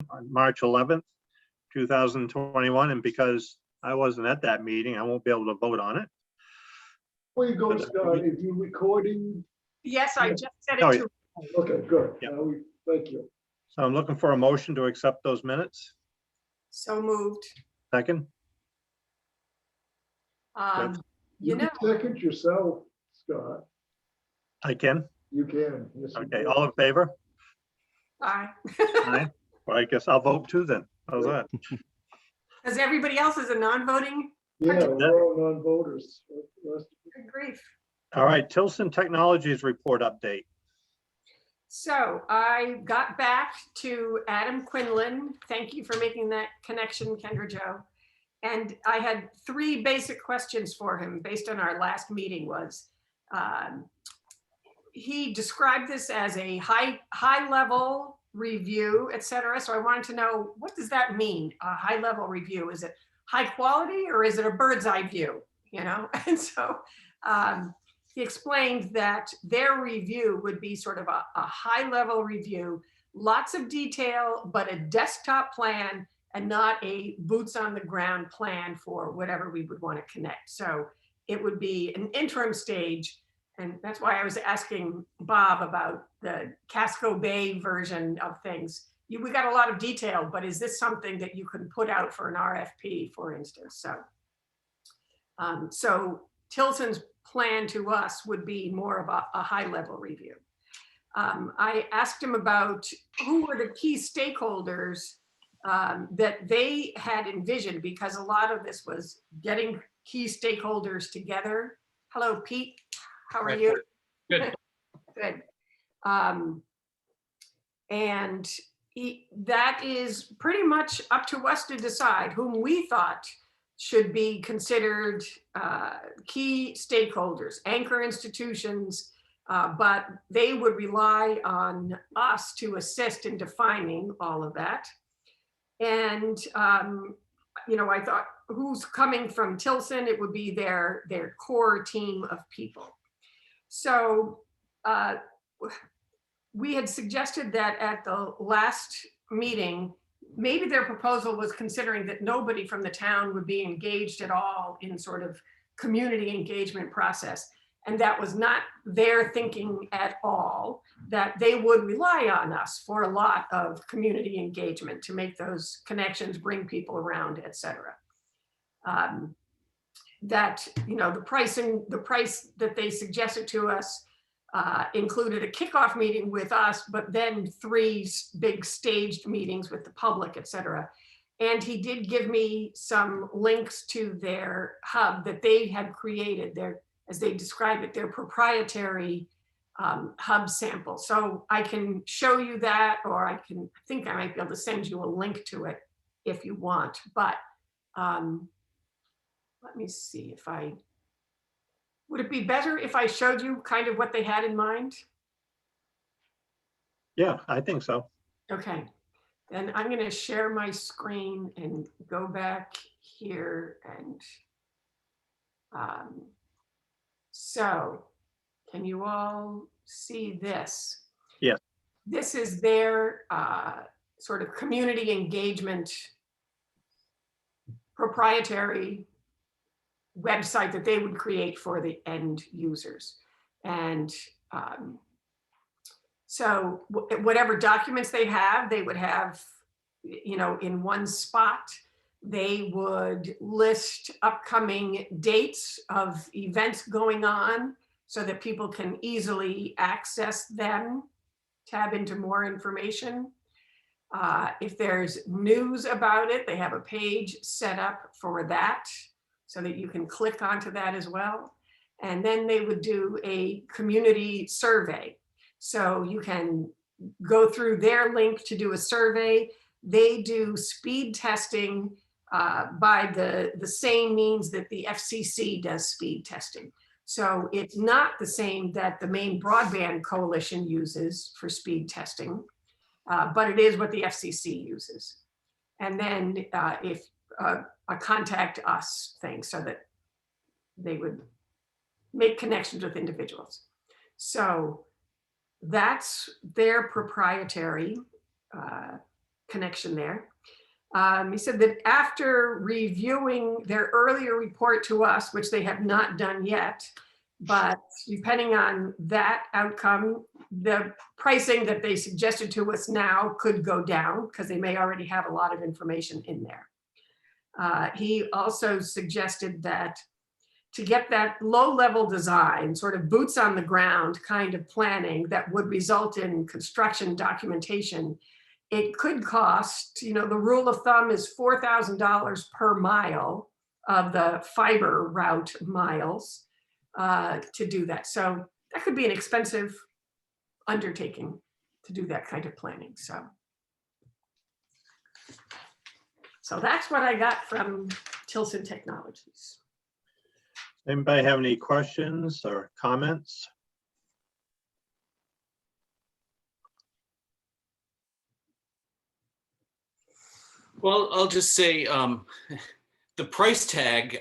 on March 11th, 2021, and because I wasn't at that meeting, I won't be able to vote on it. Before you go, Scott, are you recording? Yes, I just said No, it to. Okay, good. Yeah. Thank you. So I'm looking for a motion to accept those minutes. So moved. Second, You know, can second yourself, Scott. I can. You can. Yes, you Okay, can. all in favor? aye. Aye. Well, I guess I'll vote too then. How's that? Because everybody else is a non-voting. Yeah, we're all non-voters. Good grief. All right, Tilson Technologies report update. So I got back to Adam Quinlan. Thank you for making that connection, Kendra Jo. And I had 3 basic questions for him based on our last meeting. Was he described this as a high level review, et cetera. So I wanted to know, what does that mean? A high level review? Is it high quality or is it a bird's eye view? You know, and so he explained that their review would be sort of a high level review, lots of detail, but a desktop plan and not a boots on the ground plan for whatever we would want to connect. So it would be an interim stage. And that's why I was asking Bob about the Casco Bay version of things. We got a lot of detail, but is this something that you can put out for an RFP, for instance? So Tilson's plan to us would be more of a high level review. I asked him about who were the key stakeholders that they had envisioned, because a lot of this was getting key stakeholders together. Hello, Pete. How are you? Good. Good. And that is pretty much up to us to decide whom we thought should be considered key stakeholders, anchor institutions, but they would rely on us to assist in defining all of that. And you know, I thought, who's coming from Tilson? It would be their core team of people. So we had suggested that at the last meeting, maybe their proposal was considering that nobody from the town would be engaged at all in sort of community engagement process. And that was not their thinking at all, that they would rely on us for a lot of community engagement to make those connections, bring people around, et cetera. That, you know, the price that they suggested to us included a kickoff meeting with us, but then 3 big staged meetings with the public, et cetera. And he did give me some links to their hub that they had created, as they describe it, their proprietary hub sample. So I can show you that, or I think I might be able to send you a link to it if you want. But let me see if would it be better if I showed you kind of what they had in mind? Yeah, I think so. Okay, then I'm going to share my screen and go back here. And so can you all see this? Yeah. This is their sort of community engagement proprietary website that they would create for the end users. And so whatever documents they would have, you know, in one spot. They would list upcoming dates of events going on so that people can easily access them, tab into more information. If there's news about it, they have a page set up for that, so that you can click onto that as well. And then they would do a community survey. So you can go through their link to do a survey. They do speed testing by the same means that the FCC does speed testing. So it's not the same that the main Broadband Coalition uses for speed testing, but it is what the FCC uses. And then if a contact us thing, so that they would make connections with individuals. So that's their proprietary connection there. He said that after reviewing their earlier report to us, which they have not done yet, but depending on that outcome, the pricing that they suggested to us now could go down because they may already have a lot of information in there. He also suggested that to get that low-level design, sort of boots on the ground kind of planning that would result in construction documentation, it could cost, the rule of thumb is $4,000 per mile of the fiber route miles to do that. So that could be an expensive undertaking to do that kind of planning. So that's what I got from Tilson Technologies. Anybody have any questions or comments? Well, I'll just say the price tag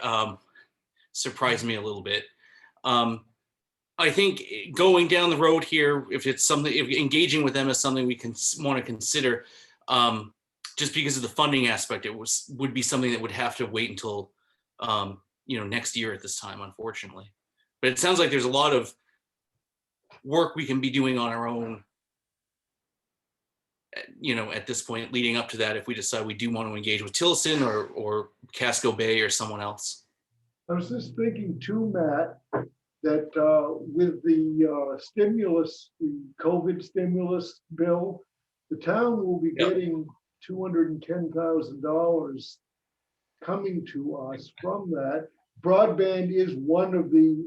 surprised me a little bit. I think going down the road here, if it's something, if engaging with them is something we can want to consider, just because of the funding aspect, would be something that would have to wait until next year at this time, unfortunately. But it sounds like there's a lot of work we can be doing on our own, at this point leading up to that, if we decide we do want to engage with Tilson or Casco Bay or someone else. I was just thinking too, Matt, that with the stimulus, the COVID stimulus bill, the town will be getting $210,000 coming to us from that. Broadband is one of the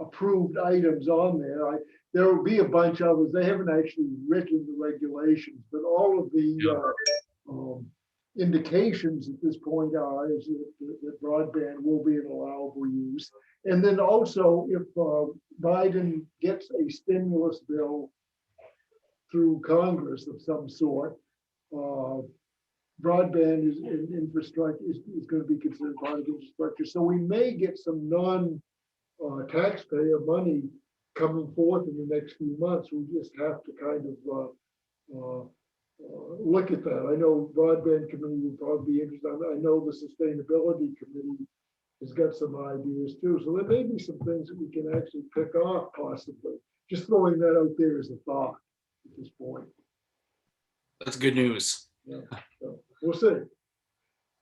approved items on there. There will be a bunch of others. They haven't actually written the regulations, but all of the indications at this point are is that broadband will be an allowable use. And then also, if Biden gets a stimulus bill through Congress of some sort, broadband infrastructure is going to be considered part of infrastructure. So we may get some non-taxpayer money coming forth in the next few months. We just have to kind of look at that. I know broadband committee would probably be interested. I know the sustainability committee has got some ideas too. So there may be some things that we can actually pick off possibly. Just throwing that out there as a thought at this point. That's good news. Yeah, so we'll see.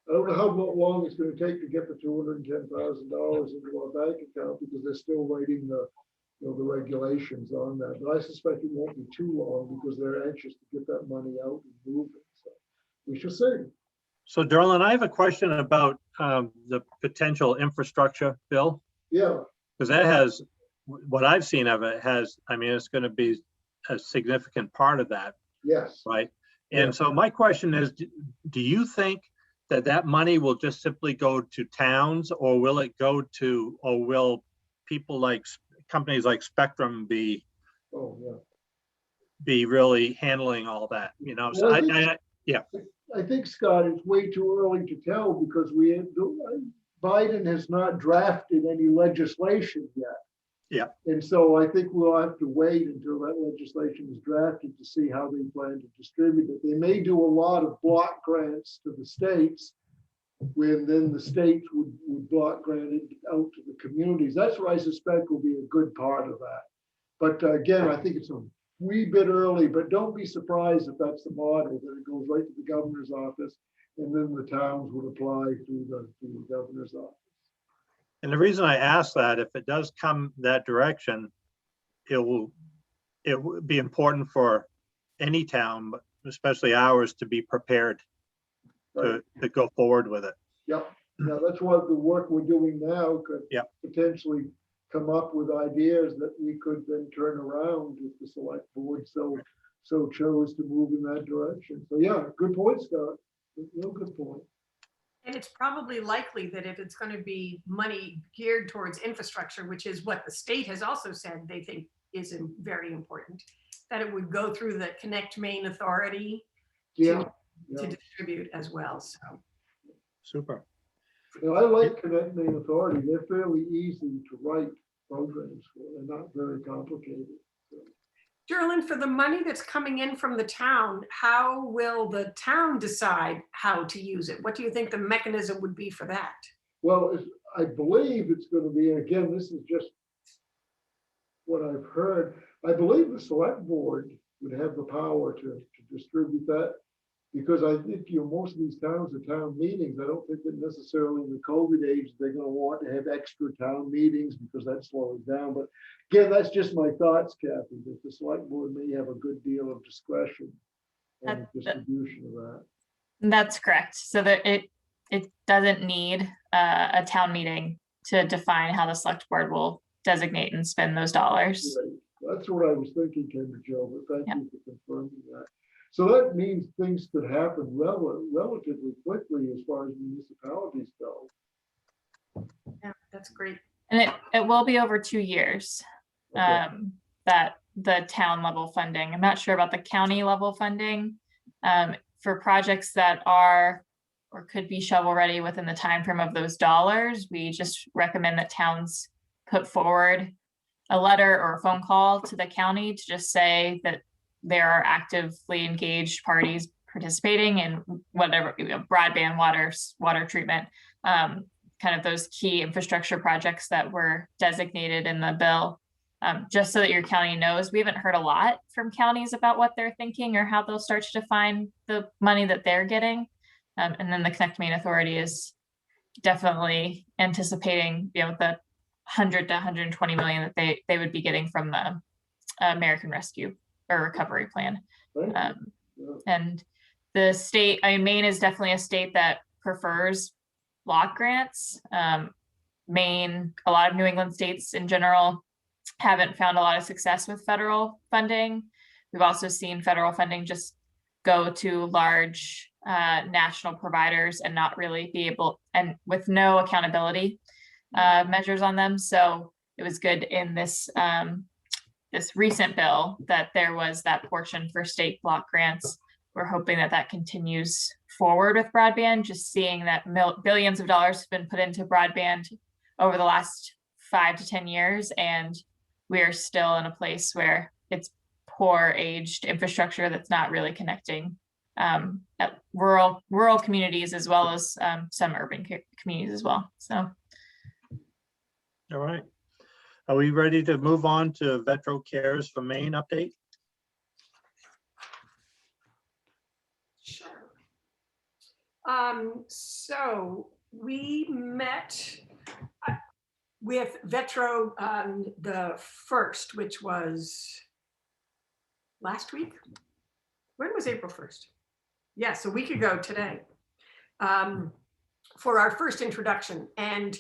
I don't know how long it's going to take to get the $210,000 into our bank account because they're still writing the regulations on that. But I suspect it won't be too long because they're anxious to get that money out and move it. So we shall see. So Darlene, I have a question about the potential infrastructure bill. Yeah. Because that has, what I've seen of it has, it's going to be a significant part of that. Yes. Right. And so my question is, do you think that money will just simply go to towns, or will it go to, or will people like companies like Spectrum be really handling all that? So well, I think, Scott, it's way too early to tell because Biden has not drafted any legislation yet. Yeah. And so I think we'll have to wait until that legislation is drafted to see how they plan to distribute it. They may do a lot of block grants to the states, when then the states would block grant it out to the communities. That's what I suspect will be a good part of that. But again, I think it's a wee bit early, but don't be surprised if that's the model, that it goes right to the governor's office and then the towns would apply through the governor's office. And the reason I ask that, if it does come that direction, it will be important for any town, but especially ours, to be prepared to go forward with it. Yep. Now that's what the work we're doing now could potentially come up with ideas that we could then turn around if the select board so chose to move in that direction. So yeah, good point, Scott. Real good point. And it's probably likely that if it's going to be money geared towards infrastructure, which is what the state has also said they think is very important, that it would go through the Connect Maine Authority to distribute as well. So super. I like Connect Maine Authority. They're fairly easy to write programs for. They're not very complicated. So. Sherilyn, for the money that's coming in from the town, how will the town decide how to use it? What do you think the mechanism would be for that? Well, I believe it's going to be, and again, this is just what I've heard. I believe the select board would have the power to distribute that, because I think, most of these towns are town meetings. I don't think that necessarily in the COVID age, they're going to want to have extra town meetings because that slows down. But again, that's just my thoughts, Kathy, that the select board may have a good deal of discretion on the distribution of that. That's correct. So that it doesn't need a town meeting to define how the select board will designate and spend those dollars. Right. That's what I was thinking, Kendra Jo, but thank you for confirming that. So that means things could happen relatively quickly as far as municipalities go. Yeah, that's great. And it will be over 2 years, Okay. that the town level funding. I'm not sure about the county level funding. For projects that are or could be shovel ready within the time frame of those dollars, we just recommend that towns put forward a letter or a phone call to the county to just say that there are actively engaged parties participating in whatever, broadband, water treatment, kind of those key infrastructure projects that were designated in the bill, just so that your county knows. We haven't heard a lot from counties about what they're thinking or how they'll start to define the money that they're getting. And then the Connect Maine Authority is definitely anticipating, the 100 to 120 million that they would be getting from the American Rescue or Recovery Plan. And the state, Maine is definitely a state that prefers block grants. Maine, a lot of New England states in general, haven't found a lot of success with federal funding. We've also seen federal funding just go to large national providers and not really be able, and with no accountability measures on them. So it was good in this this recent bill that there was that portion for state block grants. We're hoping that that continues forward with broadband, just seeing that billions of dollars have been put into broadband over the last 5 to 10 years. And we are still in a place where it's poor aged infrastructure that's not really connecting at rural communities, as well as some urban communities as well. So. All right. Are we ready to move on to Vetro Cares for Maine update? Sure. So we met with Vetro the 1st, which was last week. When was April 1st? Yes, a week ago today, for our first introduction. And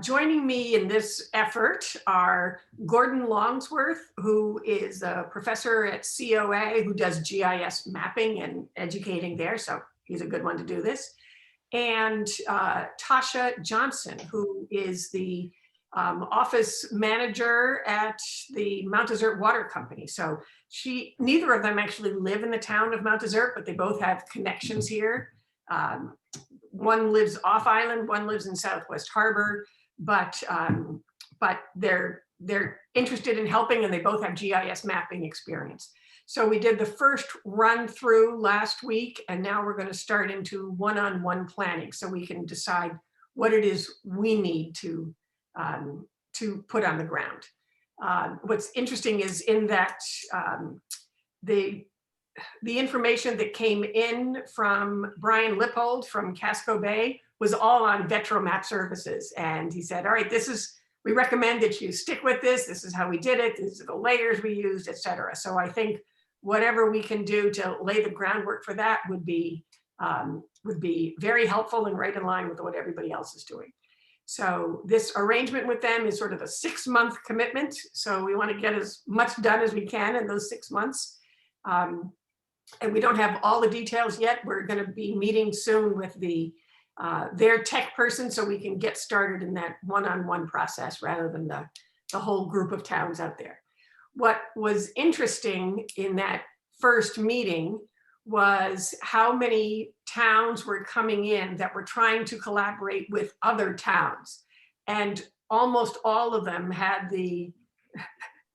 joining me in this effort are Gordon Longsworth, who is a professor at COA who does GIS mapping and educating there. So he's a good one to do this. And Tasha Johnson, who is the office manager at the Mount Desert Water Company. So neither of them actually live in the town of Mount Desert, but they both have connections here. One lives off island, one lives in Southwest Harbor, but they're interested in helping, and they both have GIS mapping experience. So we did the first run through last week, and now we're going to start into one-on-one planning so we can decide what it is we need to put on the ground. What's interesting is in that the information that came in from Brian Lippold from Casco Bay was all on Vetro Map Services. And he said, all right, we recommend that you stick with this. This is how we did it. These are the layers we used, et cetera. So I think whatever we can do to lay the groundwork for that would be very helpful and right in line with what everybody else is doing. So this arrangement with them is sort of a 6-month commitment. So we want to get as much done as we can in those 6 months. And we don't have all the details yet. We're going to be meeting soon with their tech person so we can get started in that one-on-one process rather than the whole group of towns out there. What was interesting in that first meeting was how many towns were coming in that were trying to collaborate with other towns. And almost all of them had the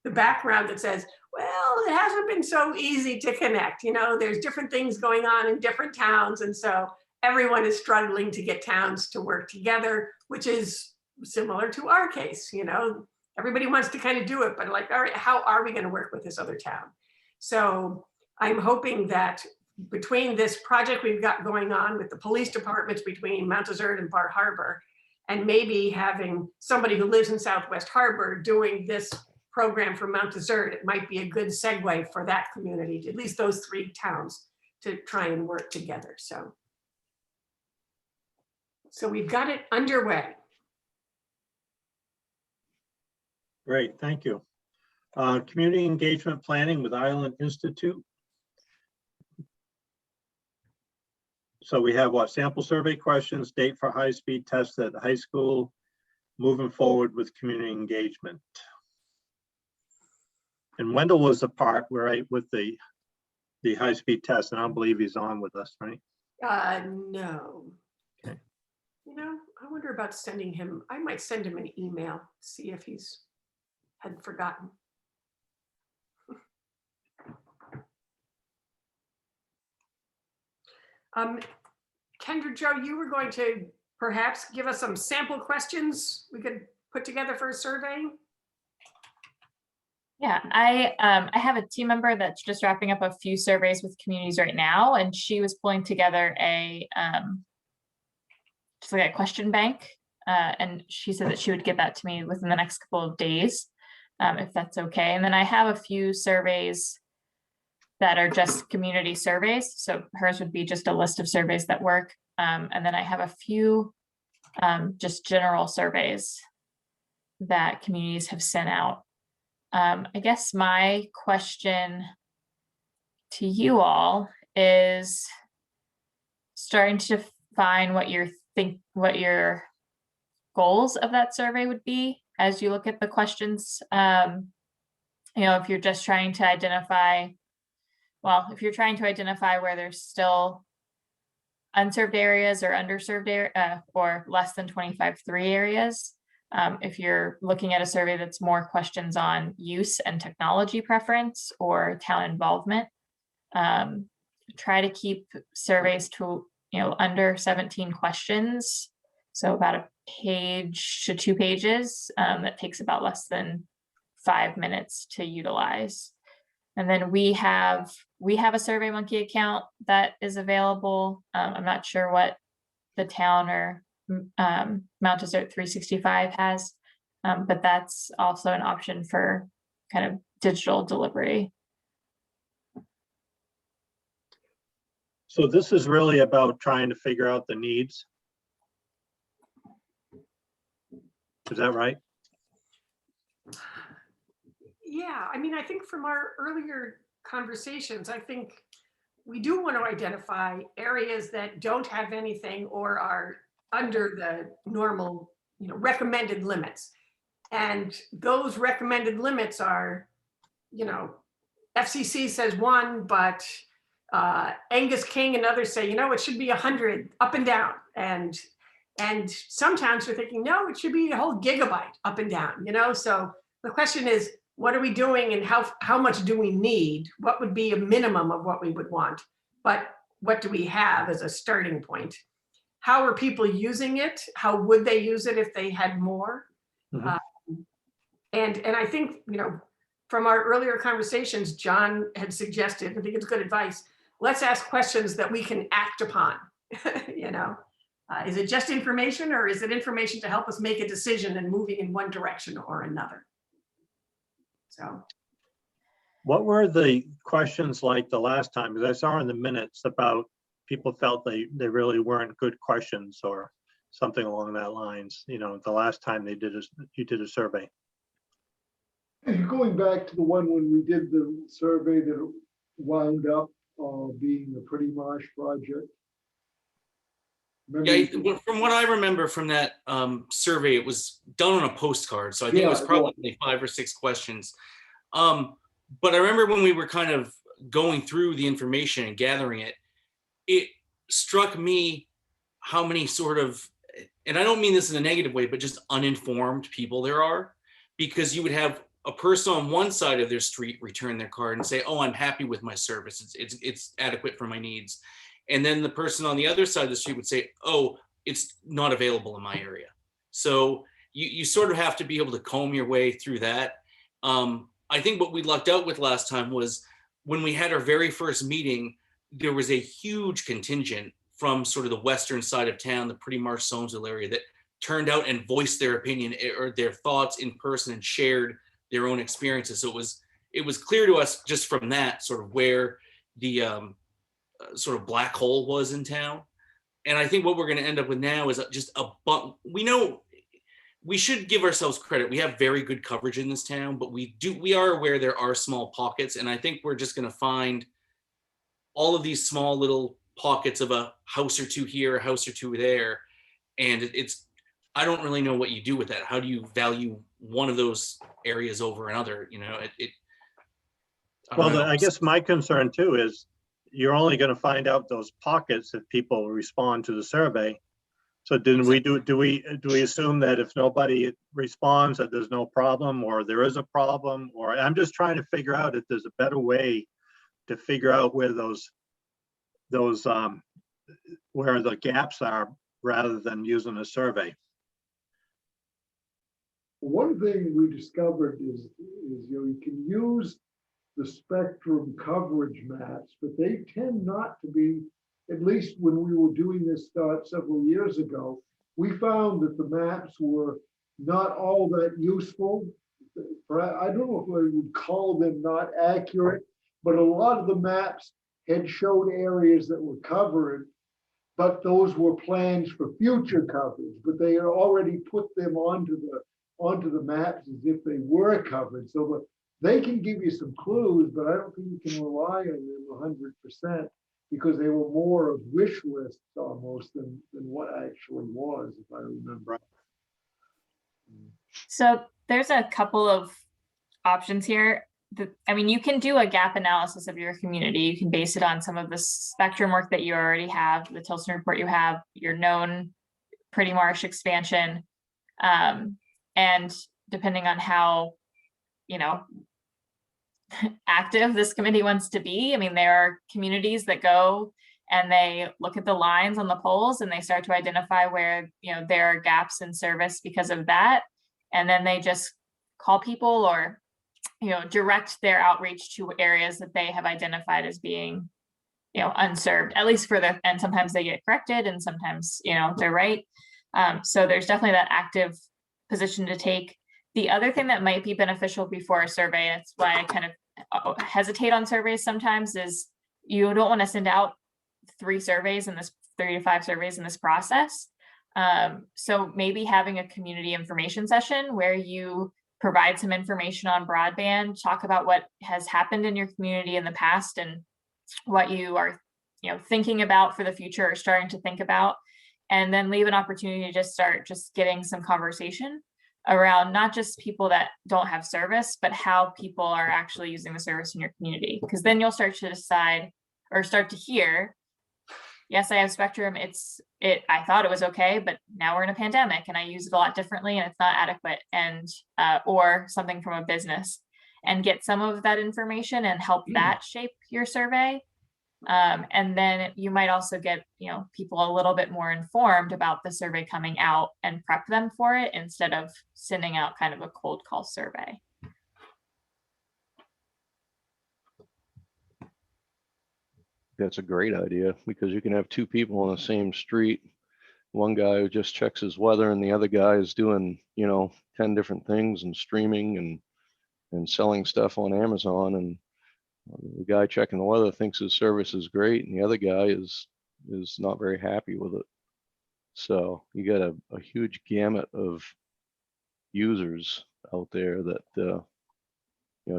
background that says, well, it hasn't been so easy to connect. You know, there's different things going on in different towns. And so everyone is struggling to get towns to work together, which is similar to our case. You know, everybody wants to kind of do it, but like, all right, how are we going to work with this other town? So I'm hoping that between this project we've got going on with the police departments between Mount Desert and Bar Harbor, and maybe having somebody who lives in Southwest Harbor doing this program for Mount Desert, it might be a good segue for that community, at least those 3 towns, to try and work together. So we've got it underway. Great, thank you. Community engagement planning with Island Institute. So we have what, sample survey questions, date for high-speed tests at the high school, moving forward with community engagement. And Wendell was a part, right, with the high-speed test, and I don't believe he's on with us, right? No. Okay. You know, I wonder about sending him, I might send him an email, see if he's had forgotten. Kendra Jo, you were going to perhaps give us some sample questions we could put together for a survey? Yeah, I have a team member that's just wrapping up a few surveys with communities right now, and she was pulling together a just like a question bank, and she said that she would get that to me within the next couple of days, if that's okay. And then I have a few surveys that are just community surveys, so hers would be just a list of surveys that work, and then I have a few just general surveys that communities have sent out. I guess my question to you all is starting to define what your goals of that survey would be as you look at the questions. You know, if you're just trying to identify, well, if you're trying to identify where there's still unserved areas or underserved or less than 25.3 areas. If you're looking at a survey that's more questions on use and technology preference or town involvement, try to keep surveys to, you know, under 17 questions. So about a page to 2 pages, that takes about less than 5 minutes to utilize. And then we have a SurveyMonkey account that is available. I'm not sure what the town or Mount Desert 365 has, but that's also an option for kind of digital delivery. So this is really about trying to figure out the needs. Is that right? Yeah, I mean, I think from our earlier conversations, I think we do want to identify areas that don't have anything or are under the normal, you know, recommended limits. And those recommended limits are, you know, FCC says 1, but Angus King and others say, you know, it should be 100 up and down. And sometimes we're thinking, no, it should be a whole gigabyte up and down, you know? So the question is, what are we doing and how much do we need? What would be a minimum of what we would want? But what do we have as a starting point? How are people using it? How would they use it if they had more? Mhm. And I think, you know, from our earlier conversations, John had suggested, I think it's good advice, let's ask questions that we can act upon. You know, is it just information or is it information to help us make a decision and moving in one direction or another? So. What were the questions like the last time? Because I saw in the minutes about people felt they really weren't good questions or something along that lines, you know, the last time you did a survey. Going back to the one when we did the survey that wound up being a pretty marsh project. Yeah, from what I remember from that survey, it was done on a postcard. So I think it was probably 5 or 6 questions. But I remember when we were kind of going through the information and gathering it, it struck me how many sort of, and I don't mean this in a negative way, but just uninformed people there are, because you would have a person on one side of their street return their card and say, oh, I'm happy with my service. It's adequate for my needs. And then the person on the other side of the street would say, oh, it's not available in my area. So you sort of have to be able to comb your way through that. I think what we lucked out with last time was when we had our very first meeting, there was a huge contingent from sort of the western side of town, the Pretty Marsh Sonesville area, that turned out and voiced their opinion or their thoughts in person and shared their own experiences. So it was clear to us just from that sort of where the sort of black hole was in town. And I think what we're going to end up with now is just we know we should give ourselves credit. We have very good coverage in this town, but we are aware there are small pockets. And I think we're just going to find all of these small little pockets of a house or two here, a house or two there. And I don't really know what you do with that. How do you value one of those areas over another? You know, I guess my concern too is you're only going to find out those pockets if people respond to the survey. So do we assume that if nobody responds that there's no problem, or there is a problem? Or I'm just trying to figure out if there's a better way to figure out where where the gaps are rather than using a survey. One thing we discovered is you can use the spectrum coverage maps, but they tend not to be, at least when we were doing this several years ago, we found that the maps were not all that useful. I don't know if I would call them not accurate, but a lot of the maps had showed areas that were covered, but those were plans for future coverage, but they had already put them onto the maps as if they were covered. So they can give you some clues, but I don't think you can rely on them 100% because they were more of wish lists almost than what actually was, if I remember. So there's a couple of options here. I mean, you can do a gap analysis of your community. You can base it on some of the spectrum work that you already have, the Tilson report you have, your known Pretty Marsh expansion. And depending on how, active this committee wants to be. I mean, there are communities that go and they look at the lines on the poles and they start to identify where, there are gaps in service because of that. And then they just call people or, direct their outreach to areas that they have identified as being, unserved, at least and sometimes they get corrected and sometimes, they're right. So there's definitely that active position to take. The other thing that might be beneficial before a survey, that's why I kind of hesitate on surveys sometimes, is you don't want to send out 3 to 5 surveys in this process. So maybe having a community information session where you provide some information on broadband, talk about what has happened in your community in the past and what you are, thinking about for the future or starting to think about, and then leave an opportunity to just start getting some conversation around not just people that don't have service, but how people are actually using the service in your community. Because then you'll start to decide or start to hear, yes, I have Spectrum. I thought it was okay, but now we're in a pandemic and I use it a lot differently and it's not adequate, and or something from a business, and get some of that information and help that shape your survey. And then you might also get, people a little bit more informed about the survey coming out and prep them for it instead of sending out kind of a cold call survey. That's a great idea because you can have 2 people on the same street. One guy who just checks his weather and the other guy is doing, 10 different things and streaming and selling stuff on Amazon. And the guy checking the weather thinks his service is great and the other guy is not very happy with it. So you got a huge gamut of users out there that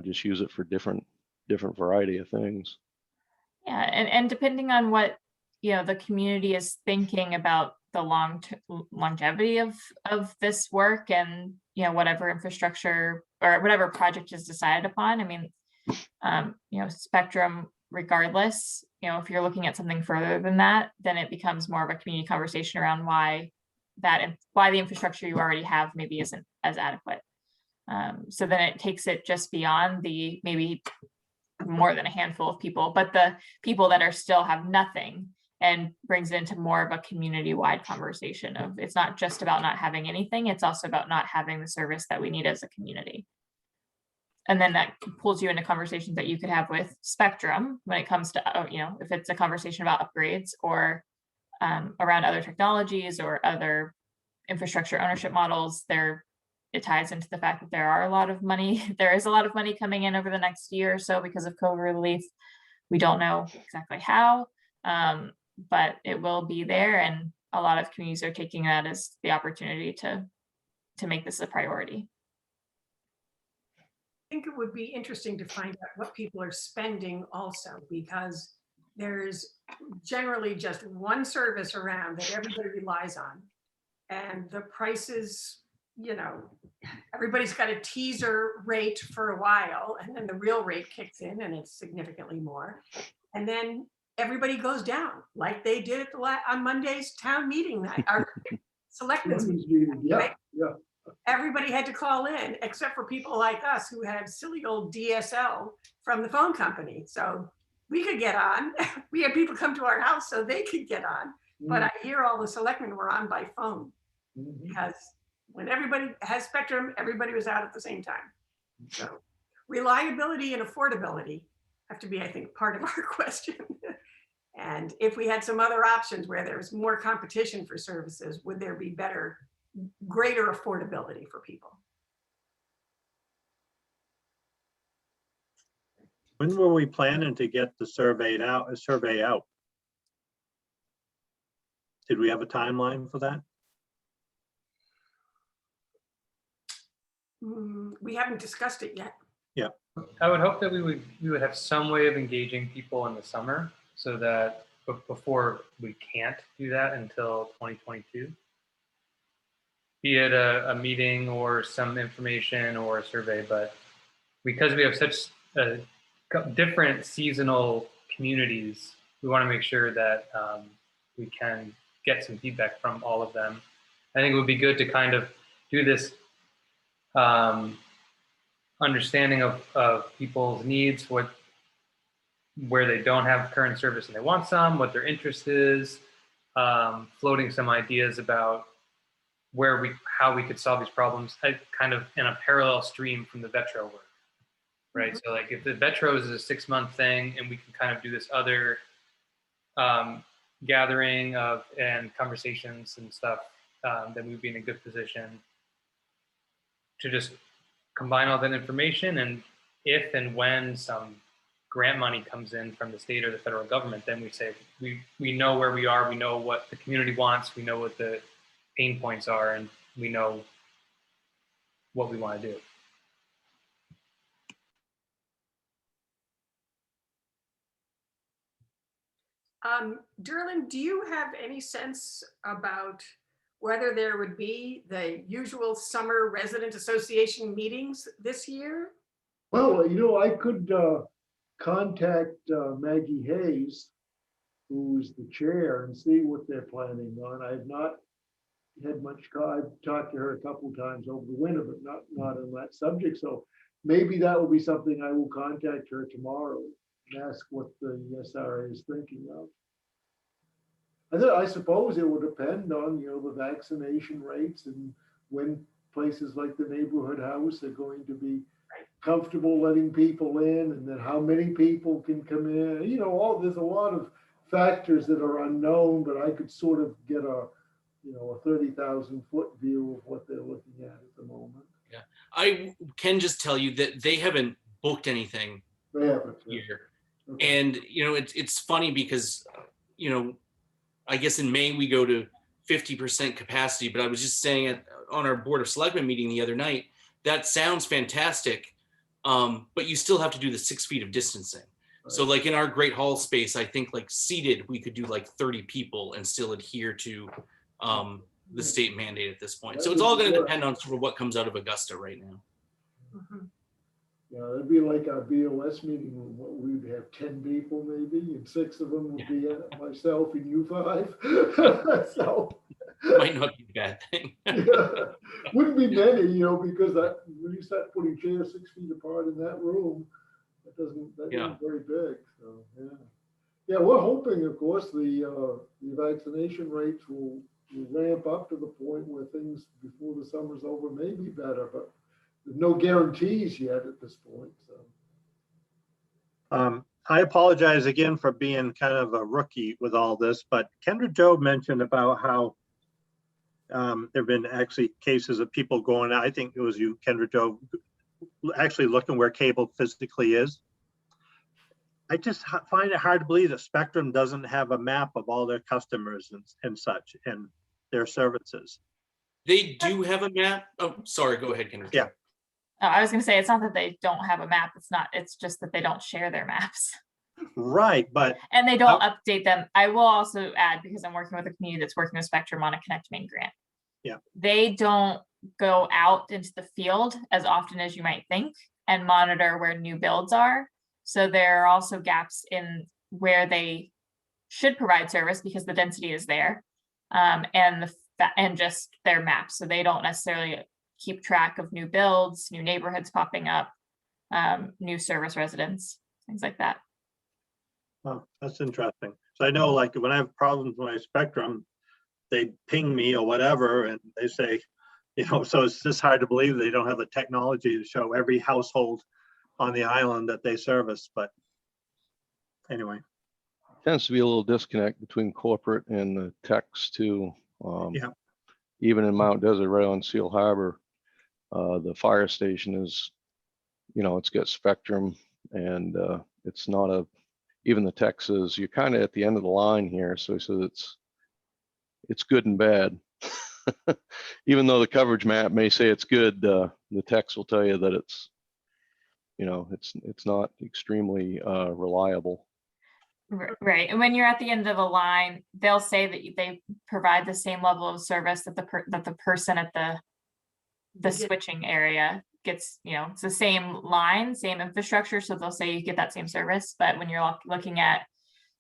just use it for different variety of things. Yeah, and depending on what the community is thinking about the longevity of this work and whatever infrastructure or whatever project is decided upon. I mean, Spectrum, regardless, if you're looking at something further than that, then it becomes more of a community conversation around why the infrastructure you already have maybe isn't as adequate. So then it takes it just beyond the maybe more than a handful of people, but the people that are still have nothing, and brings it into more of a community-wide conversation of, it's not just about not having anything, it's also about not having the service that we need as a community. And then that pulls you into conversations that you could have with Spectrum when it comes to, if it's a conversation about upgrades or around other technologies or other infrastructure ownership models. It ties into the fact that there is a lot of money coming in over the next year or so because of COVID relief. We don't know exactly how, but it will be there, and a lot of communities are taking that as the opportunity to make this a priority. I think it would be interesting to find out what people are spending also, because there's generally just one service around that everybody relies on, and the prices, everybody's got a teaser rate for a while, and then the real rate kicks in and it's significantly more, and then everybody goes down like they did on Monday's town meeting night, our selectmen's meeting. Yeah, right? yeah. Everybody had to call in except for people like us who had silly old DSL from the phone company. So we could get on. We had people come to our house so they could get on. But I hear all the selectmen were on by phone, because when everybody has Spectrum, everybody was out at the same time. So reliability and affordability have to be, I think, part of our question. And if we had some other options where there's more competition for services, would there be greater affordability for people? When were we planning to get the survey out? Did we have a timeline for that? We haven't discussed it yet. Yeah. I would hope that we would have some way of engaging people in the summer, so that before we can't do that until 2022. Be it a meeting or some information or a survey, but because we have such different seasonal communities, we want to make sure that we can get some feedback from all of them. I think it would be good to kind of do this understanding of people's needs, where they don't have current service and they want some, what their interest is, floating some ideas about how we could solve these problems, kind of in a parallel stream from the Vetro work, right? So like if the Vetro is a 6-month thing and we can kind of do this other gathering and conversations and stuff, then we'd be in a good position to just combine all that information. And if and when some grant money comes in from the state or the federal government, then we say, we know where we are, we know what the community wants, we know what the pain points are, and we know what we want to do. Derlin, do you have any sense about whether there would be the usual summer resident association meetings this year? Well, I could contact Maggie Hayes, who's the chair, and see what they're planning on. I've not had much, I've talked to her a couple of times over the winter, but not on that subject. So maybe that will be something I will contact her tomorrow and ask what the SRA is thinking of. I suppose it will depend on, the vaccination rates and when places like the neighborhood house are going to be comfortable letting people in, and then how many people can come in. There's a lot of factors that are unknown, but I could sort of get a 30,000 foot view of what they're looking at the moment. Yeah, I can just tell you that they haven't booked anything here. Okay. And, it's funny because, I guess in May we go to 50% capacity, but I was just saying on our Board of Selectmen meeting the other night, that sounds fantastic, but you still have to do the 6 feet of distancing. Right. So like in our Great Hall space, I think like seated, we could do like 30 people and still adhere to the state mandate at this point. So it's all going to depend on sort of what comes out of Augusta right now. Mm-hmm. Yeah, it'd be like our BOS meeting, we'd have 10 people maybe, and 6 of them would be myself and you 5. So Might not be a bad thing. Yeah. Wouldn't be many, because when you start putting chairs 6 feet apart in that room, that Yeah. isn't very big, so, yeah. Yeah, we're hoping, of course, the vaccination rates will ramp up to the point where things before the summer's over may be better, but there's no guarantees yet at this point, so. I apologize again for being kind of a rookie with all this, but Kendra Joe mentioned about how there've been actually cases of people going, I think it was you, Kendra Joe, actually looking where cable physically is. I just find it hard to believe that Spectrum doesn't have a map of all their customers and such and their services. They do have a map. Oh, sorry. Go ahead, Kendra. Yeah. I was gonna say, it's not that they don't have a map, it's just that they don't share their maps. Right, but And they don't update them. I will also add, because I'm working with a community that's working with Spectrum on a Connect Main grant. Yeah. They don't go out into the field as often as you might think and monitor where new builds are. So there are also gaps in where they should provide service because the density is there, and just their maps. So they don't necessarily keep track of new builds, new neighborhoods popping up, new service residents, things like that. oh, that's interesting. So I know, like, when I have problems with my Spectrum, they ping me or whatever, and they say, so it's just hard to believe they don't have the technology to show every household on the island that they service. But anyway, Tends to be a little disconnect between corporate and the techs too. Yeah. Even in Mount Desert, right on Seal Harbor, the fire station is, it's got Spectrum, and it's not even the tech says you're kind of at the end of the line here. So he says it's good and bad. Even though the coverage map may say it's good, the techs will tell you that it's not extremely reliable. Right. And when you're at the end of the line, they'll say that they provide the same level of service that the person at the switching area gets. It's the same line, same infrastructure. So they'll say you get that same service. But when you're looking at,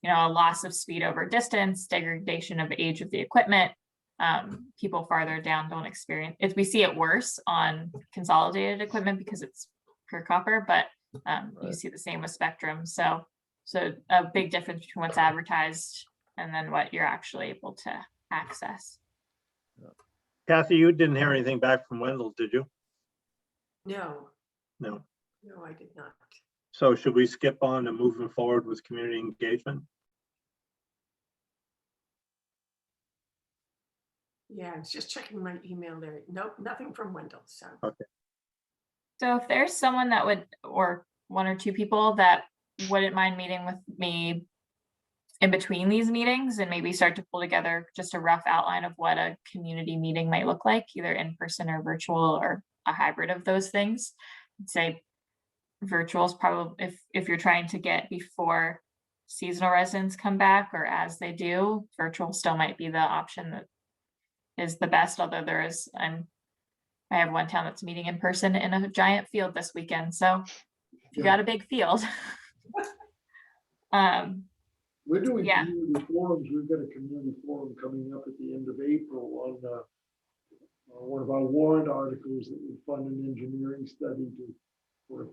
a loss of speed over distance, degradation of age of the equipment, people farther down don't experience it. We see it worse on consolidated equipment because it's pure copper, but you see the same with Spectrum. So a big difference between what's advertised and then what you're actually able to access. Kathy, you didn't hear anything back from Wendell, did you? No, No. I did not. So should we skip on to moving forward with community engagement? Yeah, I was just checking my email there. Nope, nothing from Wendell, so. Okay. So if there's someone that would, or one or two people that wouldn't mind meeting with me in between these meetings and maybe start to pull together just a rough outline of what a community meeting might look like, either in person or virtual or a hybrid of those things. I'd say virtual is probably, if you're trying to get before seasonal residents come back or as they do, virtual still might be the option that is the best, although I have one town that's meeting in person in a giant field this weekend. So if you got a big field. We're doing Yeah. community forums. We've got a community forum coming up at the end of April on one of our warrant articles that would fund an engineering study for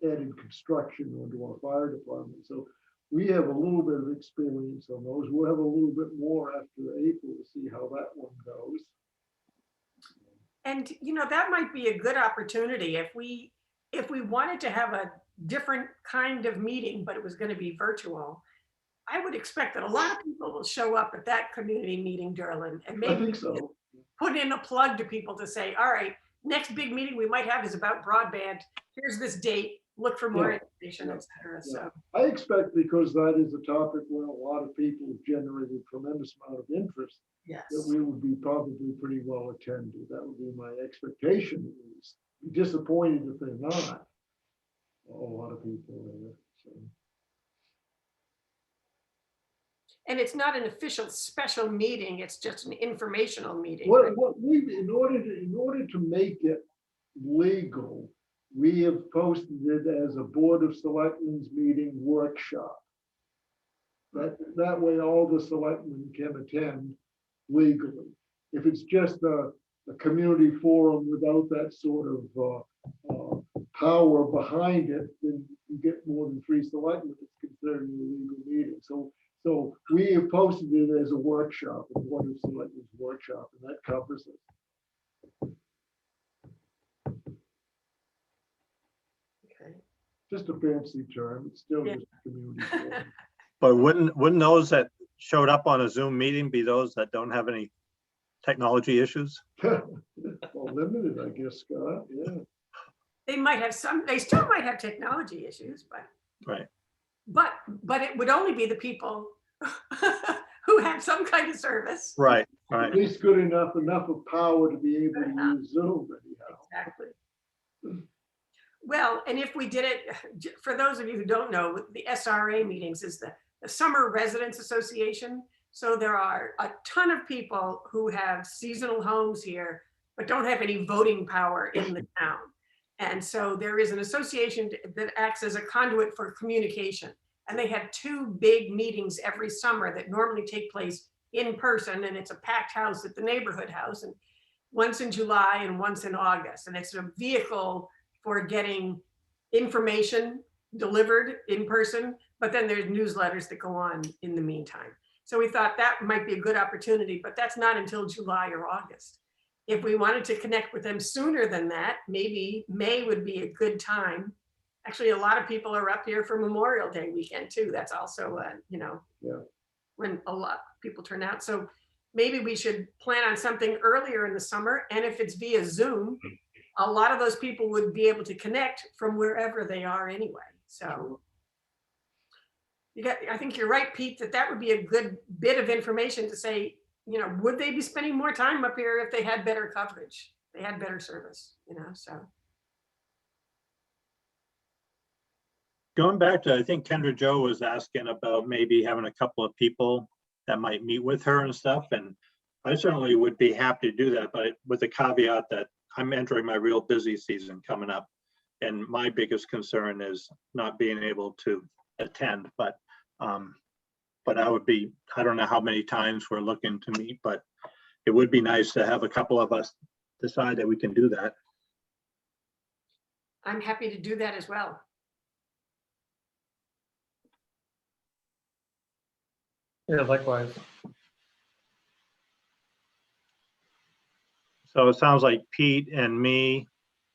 added construction onto our fire department. So we have a little bit of experience on those. We'll have a little bit more after April to see how that one goes. And that might be a good opportunity if we wanted to have a different kind of meeting, but it was going to be virtual. I would expect that a lot of people will show up at that community meeting, Derlin, and I maybe think so. put in a plug to people to say, all right, next big meeting we might have is about broadband. Here's this date. Look for more information, et cetera. So I expect, because that is a topic where a lot of people have generated tremendous amount of interest, yes. that we would be probably pretty well attended. That would be my expectation. At least. Be disappointed if they're not. A lot of people are there. So. And it's not an official special meeting. It's just an informational meeting. What we in order to make it legal, we have posted it as a Board of Selectmen's meeting workshop. That way all the selectmen can attend legally. If it's just a community forum without that sort of power behind it, then you get more than 3 selectmen, it's considered an illegal meeting. So we have posted it as a workshop, a Board of Selectmen's workshop, and that covers it. Okay. Just a fancy term, it's still Yeah. just a community forum. But wouldn't those that showed up on a Zoom meeting be those that don't have any technology issues? Well, limited, I guess, Scott, yeah. They might have some, they still might have technology issues, but. Right. But it would only be the people who have some kind of service. Right, At right. least good enough of power to be able to use Zoom anyhow. Exactly. Well, and if we did it, for those of you who don't know, the SRA meetings is the Summer Residents Association. So there are a ton of people who have seasonal homes here, but don't have any voting power in the town. And so there is an association that acts as a conduit for communication. And they have 2 big meetings every summer that normally take place in person. And it's a packed house at the neighborhood house, and once in July and once in August. And it's a vehicle for getting information delivered in person, but then there's newsletters that go on in the meantime. So we thought that might be a good opportunity, but that's not until July or August. If we wanted to connect with them sooner than that, maybe May would be a good time. Actually, a lot of people are up here for Memorial Day weekend too. That's also, Yeah. when a lot of people turn out. So maybe we should plan on something earlier in the summer. And if it's via Zoom, a lot of those people would be able to connect from wherever they are anyway. So I think you're right, Pete, that would be a good bit of information to say, would they be spending more time up here if they had better coverage, they had better service, so. Going back to, I think Kendra Jo was asking about maybe having a couple of people that might meet with her and stuff. And I certainly would be happy to do that, but with the caveat that I'm entering my real busy season coming up. And my biggest concern is not being able to attend, but I don't know how many times we're looking to meet, but it would be nice to have a couple of us decide that we can do that. I'm happy to do that as well. Yeah, likewise. So it sounds like Pete and me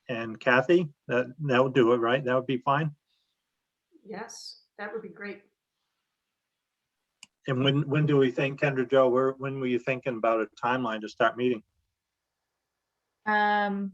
and Kathy, that would do it, right? That would be fine. Yes, that would be great. And when do we think, Kendra Jo, when were you thinking about a timeline to start meeting? I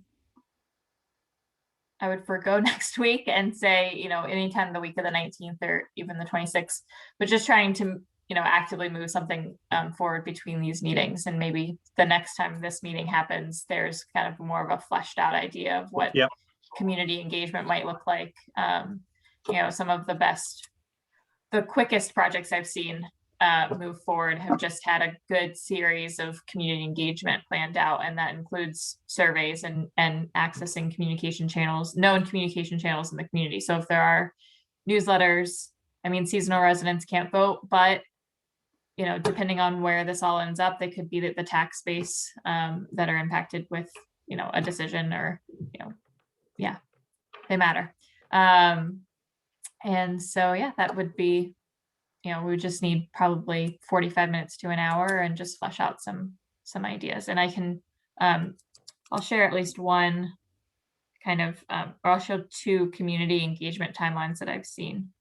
would forego next week and say, anytime the week of the 19th or even the 26th, but just trying to, actively move something forward between these meetings. And maybe the next time this meeting happens, there's kind of more of a fleshed out idea of what Yep. community engagement might look like. Some of the quickest projects I've seen move forward have just had a good series of community engagement planned out, and that includes surveys and accessing communication channels, known communication channels in the community. So if there are newsletters, seasonal residents can't vote, but depending on where this all ends up, they could be the tax base that are impacted with a decision, or they matter. And so that would be, we would just need probably 45 minutes to an hour and just flesh out some ideas. And I can, I'll share at least one kind of, or I'll show 2 community engagement timelines that I've seen.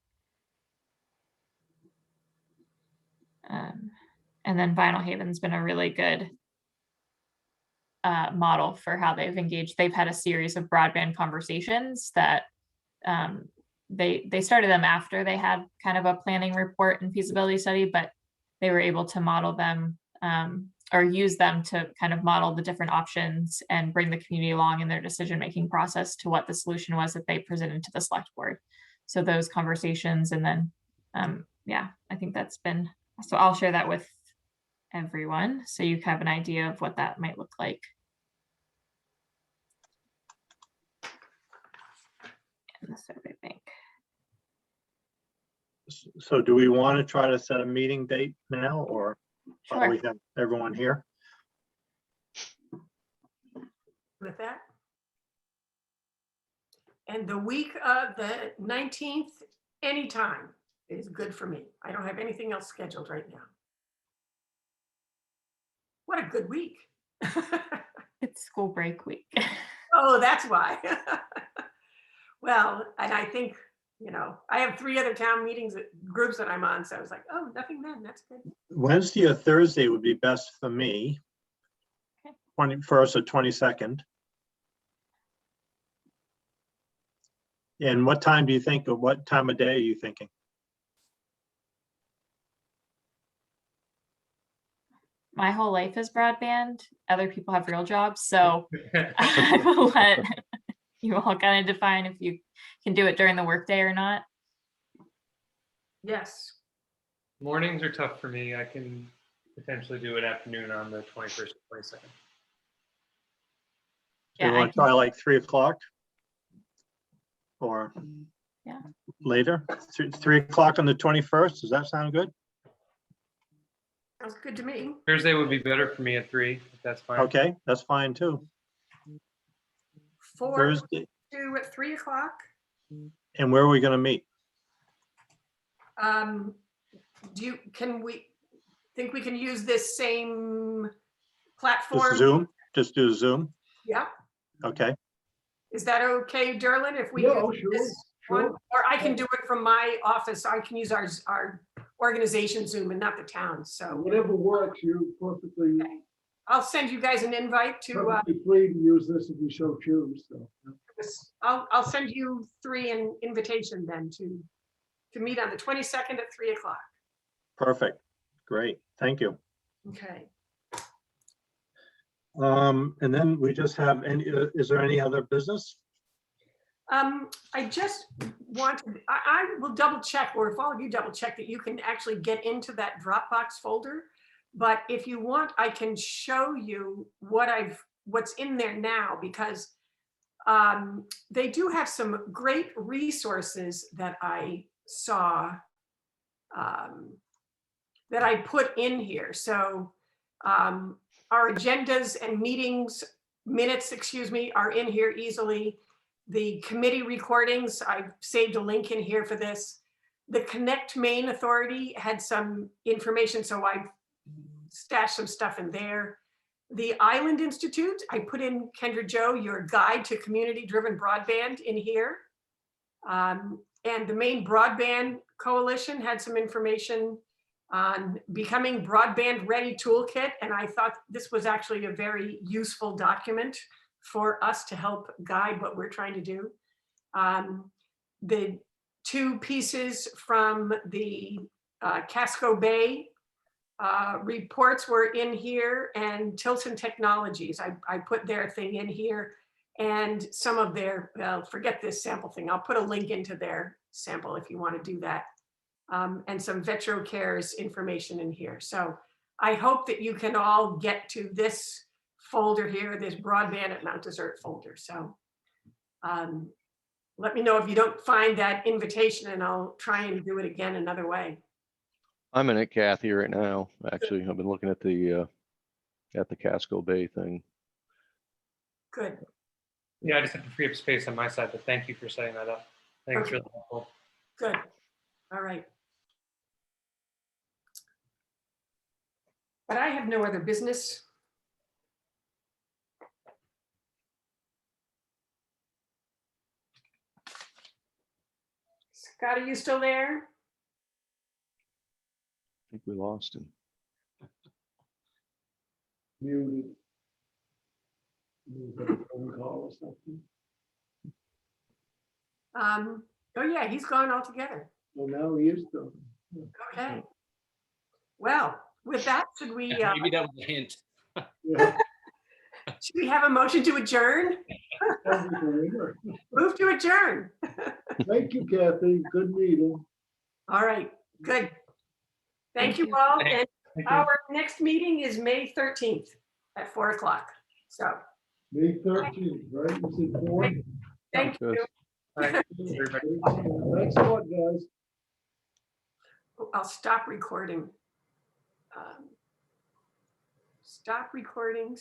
And then Vinyl Haven's been a really good model for how they've engaged. They've had a series of broadband conversations that they started them after they had kind of a planning report and feasibility study, but they were able to model them or use them to kind of model the different options and bring the community along in their decision-making process to what the solution was that they presented to the select board. So those conversations, and then, I think that's been, so I'll share that with everyone so you have an idea of what that might look like. In the survey bank. So do we want to try to set a meeting date now, or Sure. we have everyone here? with that. And the week of the 19th, anytime is good for me. I don't have anything else scheduled right now. What a good week. It's school break week. Oh, that's why. Well, and I think, you know, I have 3 other town meetings, groups that I'm on. So I was like, oh, nothing then. That's good. Wednesday or Thursday would be best for me. Okay. 21st or 22nd. And what time do you think, or what time of day are you thinking? My whole life is broadband. Other people have real jobs, so I will let you all kind of define if you can do it during the workday or not. Yes. Mornings are tough for me. I can potentially do an afternoon on the 21st, 22nd. So Yeah, you I want to can- try like 3 o'clock? Or Yeah. later? 3 o'clock on the 21st, does that sound good? Sounds good to me. Thursday would be better for me at 3, if that's fine. Okay, that's fine too. 4 Thursday, to at 3 o'clock. and where are we gonna meet? Can we think we can use this same Just platform? Zoom? Just do Zoom? Yeah. Okay, Is that okay, Derlin, if we? Yeah, use oh, sure, this one? sure. Or I can do it from my office. I can use our organization Zoom and not the town. So Whatever works, you're perfectly, I'll send you guys an invite to, perfectly free to use this if you so choose, so. I'll send you 3 an invitation then to meet on the 22nd at 3 o'clock. perfect. Great, thank you. Okay. And then we just have any, is there any other business? I just want, I will double check, or if all of you double check that you can actually get into that Dropbox folder. But if you want, I can show you what's in there now, because they do have some great resources that I saw that I put in here. So our agendas and minutes, are in here easily. The committee recordings, I've saved a link in here for this. The Connect Maine Authority had some information, so I stashed some stuff in there. The Island Institute, I put in, Kendra Jo, your guide to community-driven broadband in here. And the Maine Broadband Coalition had some information on becoming broadband ready toolkit. And I thought this was actually a very useful document for us to help guide what we're trying to do. The 2 pieces from the Casco Bay reports were in here, and Tilson Technologies, I put their thing in here, and some of their, well, forget this sample thing. I'll put a link into their sample if you want to do that. And some VetroCare's information in here. So I hope that you can all get to this folder here, this broadband at Mount Desert folder. So let me know if you don't find that invitation, and I'll try and do it again another way. I'm in it, Kathy, right now. Actually, I've been looking at the Casco Bay thing. Good. Yeah, I just have to free up space on my side, but thank you for setting that up. I think it's really helpful. Good. All right. But I have no other business. Scott, are you still there? I think we lost him. Muted. You got a phone call or something? Oh yeah, he's gone altogether. Well, now he is done. Okay. Well, with that, should we Maybe that was a hint. Yeah. should we have a motion to adjourn? Sounds like a winner. Move to adjourn. Thank you, Kathy. Good meeting. All right, good. Thank Thank you you. all. And Thank you. our next meeting is May 13th at 4 o'clock. So May 13th, right? You said 4? thank you. Good. All right, everybody. Thanks a lot, guys. I'll stop recording. Stop recording.